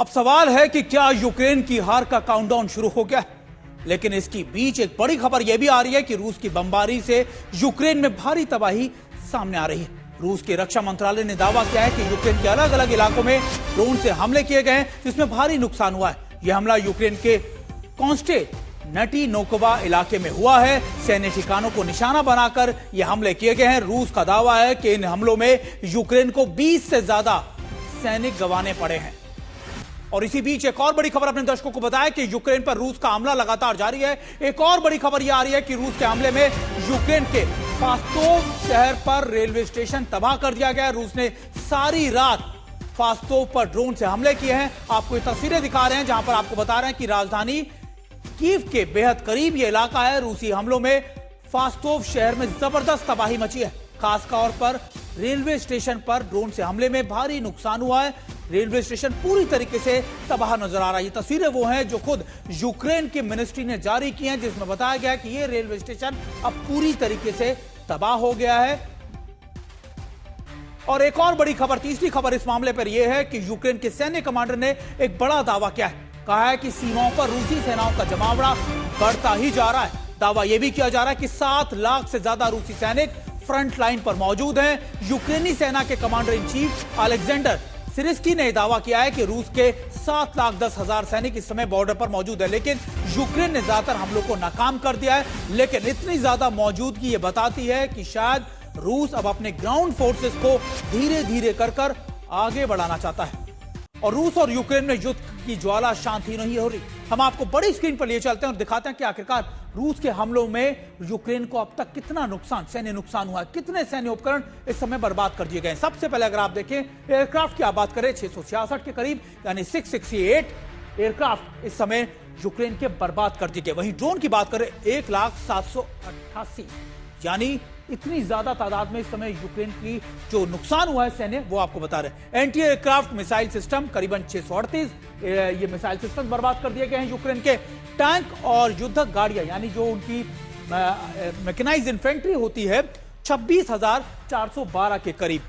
अब सवाल है कि क्या यूक्रेन की हार का काउंटडाउन शुरू हो गया है? लेकिन इसके बीच एक बड़ी खबर यह भी आ रही है कि रूस की बमबारी से यूक्रेन में भारी तबाही सामने आ रही है। रूस के रक्षा मंत्रालय ने दावा किया है कि यूक्रेन के अलग अलग इलाकों में ड्रोन से हमले किए गए हैं, जिसमें भारी नुकसान हुआ है। यह हमला यूक्रेन के कॉन्स्टेंटिनोवा इलाके में हुआ है। सैन्य ठिकानों को निशाना बनाकर यह हमले किए गए हैं। रूस का दावा है कि इन हमलों में यूक्रेन को 20 से ज्यादा सैनिक गंवाने पड़े हैं। और इसी बीच एक और बड़ी खबर अपने दर्शकों को बताया कि यूक्रेन पर रूस का हमला लगातार जारी है। एक और बड़ी खबर यह आ रही है कि रूस के हमले में यूक्रेन के फास्तोव शहर पर रेलवे स्टेशन तबाह कर दिया गया। रूस ने सारी रात फास्तोव पर ड्रोन से हमले किए हैं। आपको ये तस्वीरें दिखा रहे हैं जहां पर आपको बता रहे हैं कि राजधानी कीव के बेहद करीब यह इलाका है। रूसी हमलों में फास्तोव शहर में जबरदस्त तबाही मची है। खासतौर पर रेलवे स्टेशन पर ड्रोन से हमले में भारी नुकसान हुआ है। रेलवे स्टेशन पूरी तरीके से तबाह नजर आ रहा है। ये तस्वीरें वो हैं जो खुद यूक्रेन की मिनिस्ट्री ने जारी की हैं, जिसमें बताया गया कि ये रेलवे स्टेशन अब पूरी तरीके से तबाह हो गया है। और एक और बड़ी खबर, तीसरी खबर इस मामले पर यह है कि यूक्रेन के सैन्य कमांडर ने एक बड़ा दावा किया है। कहा है कि सीमाओं पर रूसी सेनाओं का जमावड़ा बढ़ता ही जा रहा है। दावा यह भी किया जा रहा है कि 7 लाख से ज्यादा रूसी सैनिक फ्रंट लाइन पर मौजूद हैं। यूक्रेनी सेना के कमांडर इन चीफ अलेक्जेंडर सिरिस्की ने दावा किया है कि रूस के 7,10,000 सैनिक इस समय बॉर्डर पर मौजूद है, लेकिन यूक्रेन ने ज्यादातर हमलों को नाकाम कर दिया है। लेकिन इतनी ज्यादा मौजूदगी ये बताती है कि शायद रूस अब अपने ग्राउंड फोर्सेस को धीरे धीरे कर आगे बढ़ाना चाहता है। और रूस और यूक्रेन में युद्ध की ज्वाला शांत ही नहीं हो रही। हम आपको बड़ी स्क्रीन पर लिए चलते हैं और दिखाते हैं कि आखिरकार रूस के हमलों में यूक्रेन को अब तक कितना सैन्य नुकसान हुआ है, कितने सैन्य उपकरण इस समय बर्बाद कर दिए गए। सबसे पहले अगर आप देखें एयरक्राफ्ट की आप बात करें, 666 के करीब यानी 668 एयरक्राफ्ट इस समय यूक्रेन के बर्बाद कर दिए गए। वहीं ड्रोन की बात करें 1,788 यानी इतनी ज्यादा तादाद में इस समय यूक्रेन की जो नुकसान हुआ है सैन्य, वो आपको बता रहे हैं। एंटी एयरक्राफ्ट मिसाइल सिस्टम करीबन 638 ये मिसाइल सिस्टम बर्बाद कर दिए गए हैं। यूक्रेन के टैंक और युद्धक गाड़ियां यानी जो उनकी मैकेनाइज्ड इन्फेंट्री होती है 26,412 के करीब।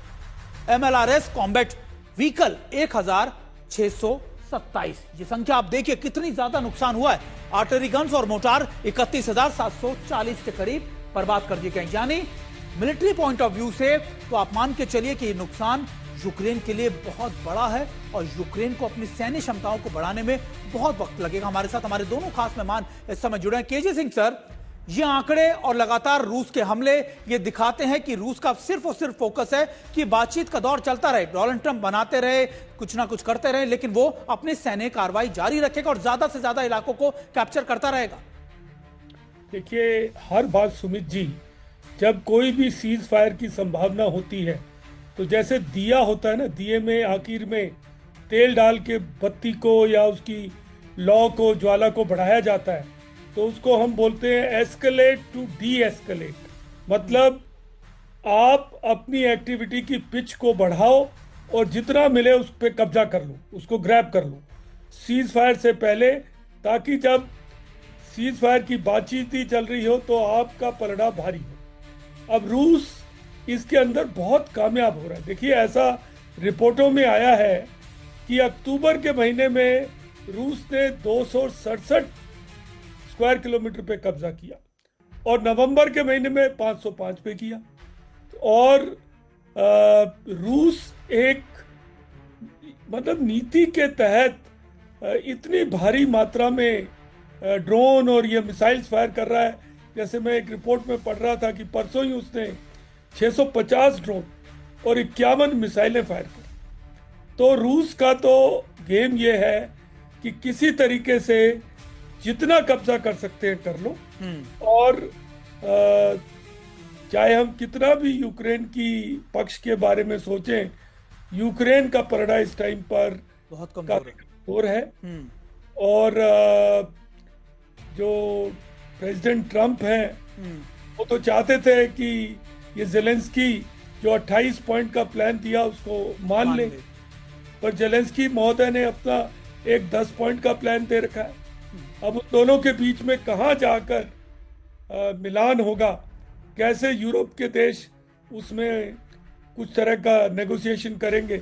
MLRS combat vehicle 1,627। ये संख्या आप देखिए कितनी ज्यादा नुकसान हुआ है। आर्टिलरी गन्स और मोटार 31,740 के करीब बर्बाद कर दिए गए। यानी मिलिट्री पॉइंट ऑफ व्यू से तो आप मान के चलिए कि ये नुकसान यूक्रेन के लिए बहुत बड़ा है और यूक्रेन को अपनी सैन्य क्षमताओं को बढ़ाने में बहुत वक्त लगेगा। हमारे साथ हमारे दोनों खास मेहमान इस समय जुड़े हैं। केजे सिंह सर, ये आंकड़े और लगातार रूस के हमले ये दिखाते हैं कि रूस का सिर्फ और सिर्फ फोकस है कि बातचीत का दौर चलता रहे, डोनाल्ड ट्रंप बनाते रहे, कुछ ना कुछ करते रहे, लेकिन वो अपनी सैन्य कार्रवाई जारी रखेगा और ज्यादा से ज्यादा इलाकों को कैप्चर करता रहेगा। देखिए, हर बार सुमित जी, जब कोई भी सीज फायर की संभावना होती है तो जैसे दिया होता है ना, दिए में आखिर में तेल डाल के बत्ती को या उसकी लौ को, ज्वाला को बढ़ाया जाता है, तो उसको हम बोलते हैं एस्केलेट टू डी एस्केलेट। मतलब आप अपनी एक्टिविटी की पिच को बढ़ाओ और जितना मिले उस पर कब्जा कर लो, उसको ग्रैब कर लो सीज फायर से पहले, ताकि जब सीज फायर की बातचीत ही चल रही हो तो आपका पलड़ा भारी हो। अब रूस इसके अंदर बहुत कामयाब हो रहा है। देखिए, ऐसा रिपोर्टों में आया है कि अक्टूबर के महीने में रूस ने 267 स्क्वायर किलोमीटर पे कब्जा किया और नवंबर के महीने में 505 पे किया। और रूस एक मतलब नीति के तहत इतनी भारी मात्रा में ड्रोन और ये मिसाइल्स फायर कर रहा है। जैसे मैं एक रिपोर्ट में पढ़ रहा था कि परसों ही उसने 650 ड्रोन और 51 मिसाइलें फायर की। तो रूस का तो गेम ये है कि किसी तरीके से जितना कब्जा कर सकते हैं कर लो। और चाहे हम कितना भी यूक्रेन की पक्ष के बारे में सोचें, यूक्रेन का पलड़ा इस टाइम पर बहुत कमजोर है। और जो प्रेसिडेंट ट्रंप हैं वो तो चाहते थे कि ये जेलेंस्की जो 28 पॉइंट का प्लान दिया उसको मान ले, पर जेलेंस्की महोदय ने अपना एक 10 पॉइंट का प्लान दे रखा है। अब उन दोनों के बीच में कहाँ जाकर मिलान होगा, कैसे यूरोप के देश उसमें कुछ तरह का नेगोशिएशन करेंगे,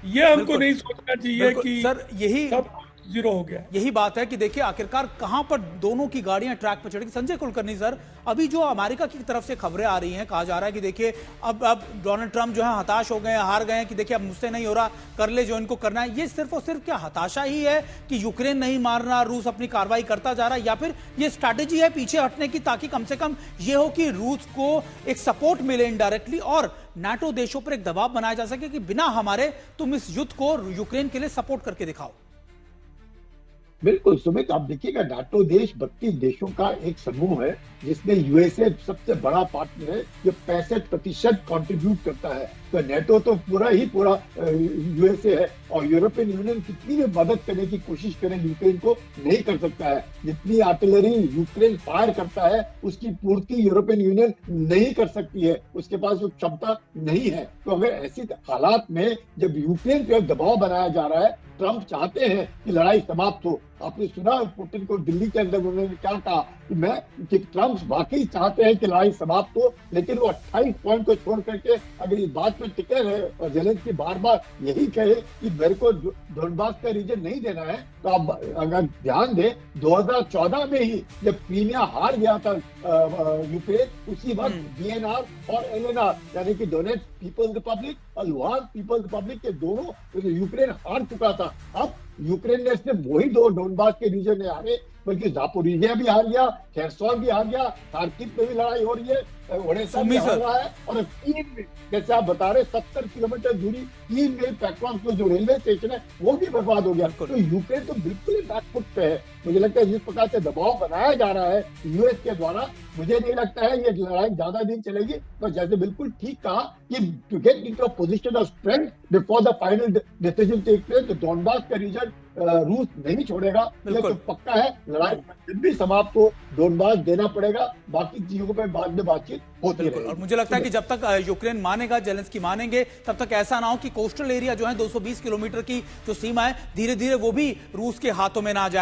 ये हमको बिल्कुल। नहीं सोचना चाहिए बिल्कुल, कि सर यही सब जीरो हो गया। यही बात है कि देखिए आखिरकार कहां पर दोनों की गाड़ियां ट्रैक पर चढ़ेगी। संजय कुलकर्णी सर, अभी जो अमेरिका की तरफ से खबरें आ रही हैं, कहा जा रहा है कि देखिए अब डोनाल्ड ट्रंप जो है हताश हो गए हैं, हार गए हैं कि देखिए अब मुझसे नहीं हो रहा, कर ले जो इनको करना है। ये सिर्फ और सिर्फ क्या हताशा ही है कि यूक्रेन नहीं मार रहा, रूस अपनी कार्रवाई करता जा रहा है, या फिर ये स्ट्रैटेजी है पीछे हटने की ताकि कम से कम ये हो कि रूस को एक सपोर्ट मिले इनडायरेक्टली और नाटो देशों पर एक दबाव बनाया जा सके कि बिना हमारे तुम इस युद्ध को यूक्रेन के लिए सपोर्ट करके दिखाओ। बिल्कुल सुमित, आप देखिएगा नाटो देश 32 देशों का एक समूह है जिसमें यूएसए सबसे बड़ा पार्टनर है जो 65% कंट्रीब्यूट करता है। तो नेटो तो पूरा यूएसए है और यूरोपियन यूनियन कितनी भी मदद करने की कोशिश करें यूक्रेन को नहीं कर सकता है। जितनी आर्टिलरी यूक्रेन फायर करता है उसकी पूर्ति यूरोपियन यूनियन नहीं कर सकती है, उसके पास वो क्षमता नहीं है। तो अगर ऐसी हालात में जब यूक्रेन पर दबाव बनाया जा रहा है, ट्रंप चाहते हैं कि लड़ाई समाप्त हो। आपने सुना पुतिन को दिल्ली के अंदर उन्होंने क्या कहा कि ट्रंप वाकई चाहते हैं कि लड़ाई समाप्त हो, लेकिन वो 28 पॉइंट को छोड़ करके अगर इस बात पे टिके रहे और जेलेंस्की बार बार यही कहे कि मेरे को डोनबास का रीजन नहीं देना है, तो आप अगर ध्यान दें 2014 में ही जब क्रीमिया हार गया था यूक्रेन, उसी वक्त डीएनआर और एलएनआर यानी कि डोनेट्स्क पीपल्स रिपब्लिक और लुहांस्क पीपल्स रिपब्लिक के दोनों यूक्रेन हार चुका था। अब यूक्रेन ने सिर्फ वही दो डोनबास के रीजन में हारे, बल्कि जापोरिजिया भी हार गया, खेरसोन भी हार गया, खार्किव में भी लड़ाई हो रही है, ओडेसा भी हार रहा है और कीव में, जैसे आप बता रहे 70 किलोमीटर दूरी कीव में पेट्रोल जो रेलवे स्टेशन है वो भी बर्बाद हो गया। तो यूक्रेन तो बिल्कुल ही बैकफुट पे है। मुझे लगता है जिस प्रकार से दबाव बनाया जा रहा है यूएस के द्वारा, मुझे नहीं लगता है ये लड़ाई ज्यादा दिन चलेगी। तो जैसे बिल्कुल ठीक कहा कि to get into a position of strength before the final decision take place, तो डोनबास का रीजन रूस नहीं छोड़ेगा, ये तो पक्का है। लड़ाई जब भी समाप्त हो डोनबास देना पड़ेगा, बाकी चीजों पर बाद में बातचीत होती रहेगी। और मुझे लगता है कि जब तक यूक्रेन मानेगा, जेलेंस्की मानेंगे, तब तक ऐसा ना हो कि कोस्टल एरिया जो है 220 किलोमीटर की जो सीमा है, धीरे धीरे वो भी रूस के हाथों में ना जाए।